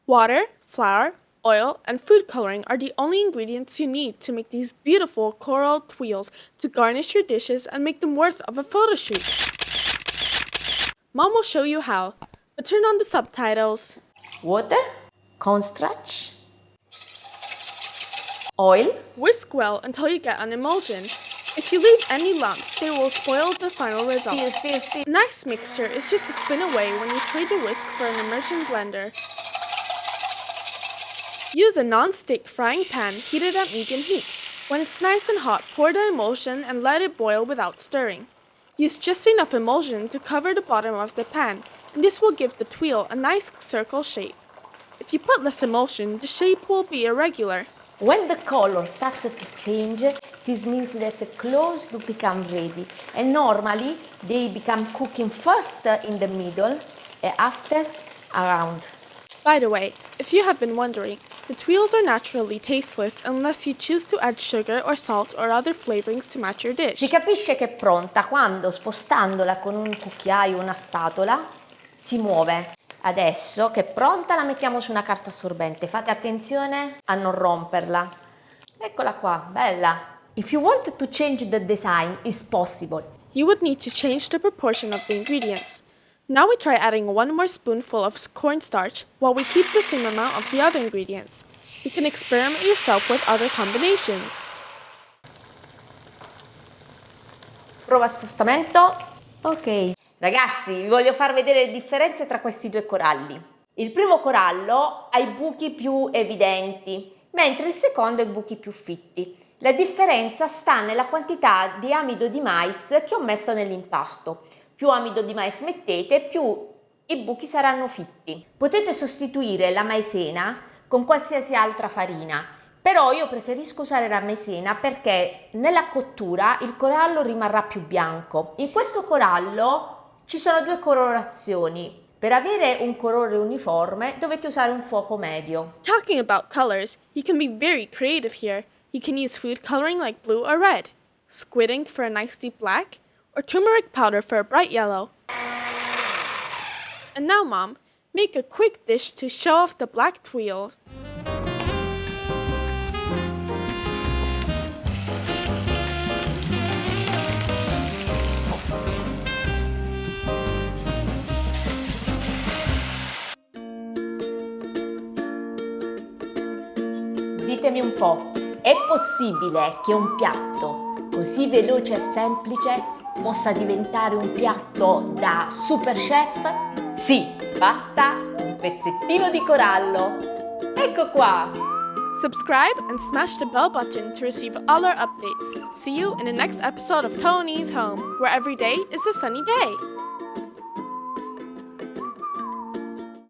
Water, flour, oil, and food coloring are the only ingredients you need to make these beautiful coral twills to garnish your dishes and make them worth of a photo shoot. Mom will show you how, but turn on the subtitles. Water, cornstarch, oil. Whisk well until you get an emulsion. If you leave any lumps, they will spoil the final result. Stir. A nice mixture is just a spin away when you trade the whisk for an immersion blender. Use a non-stick frying pan heated at medium heat. When it's nice and hot, pour the emulsion and let it boil without stirring. Use just enough emulsion to cover the bottom of the pan, and this will give the twill a nice circle shape. If you put less emulsion, the shape will be irregular. When the color starts to change, this means that the clothes do become ready. And normally, they become cooking first in the middle and after around. By the way, if you have been wondering, the twills are naturally tasteless unless you choose to add sugar or salt or other flavorings to match your dish. Si capisce che è pronta quando, spostandola con un cucchiaio o una spatola, si muove. Adesso che è pronta la mettiamo su una carta assorbente. Fate attenzione a non romperla. Eccola qua, bella. If you want to change the design, it's possible. You would need to change the proportion of the ingredients. Now we try adding 1 more spoonful of cornstarch while we keep the same amount of the other ingredients. You can experiment yourself with other combinations. Prova spostamento. Ok. Ragazzi, vi voglio far vedere le differenze tra questi due coralli. Il primo corallo ha i buchi più evidenti, mentre il secondo ha i buchi più fitti. La differenza sta nella quantità di amido di mais che ho messo nell'impasto. Più amido di mais mettete, più i buchi saranno fitti. Potete sostituire la maisena con qualsiasi altra farina, però io preferisco usare la maisena perché nella cottura il corallo rimarrà più bianco. In questo corallo ci sono 2 colorazioni. Per avere un colore uniforme dovete usare un fuoco medio. Talking about colors, you can be very creative here. You can use food coloring like blue or red, squid ink for a nice deep black, or turmeric powder for a bright yellow. And now, Mom, make a quick dish to show off the black twill. Ditemi un po', è possibile che un piatto così veloce e semplice possa diventare un piatto da super chef? Sì, basta un pezzettino di corallo. Ecco qua! Subscribe and smash the bell button to receive all our updates. See you in the next episode of Tony's Home, where every day is a sunny day.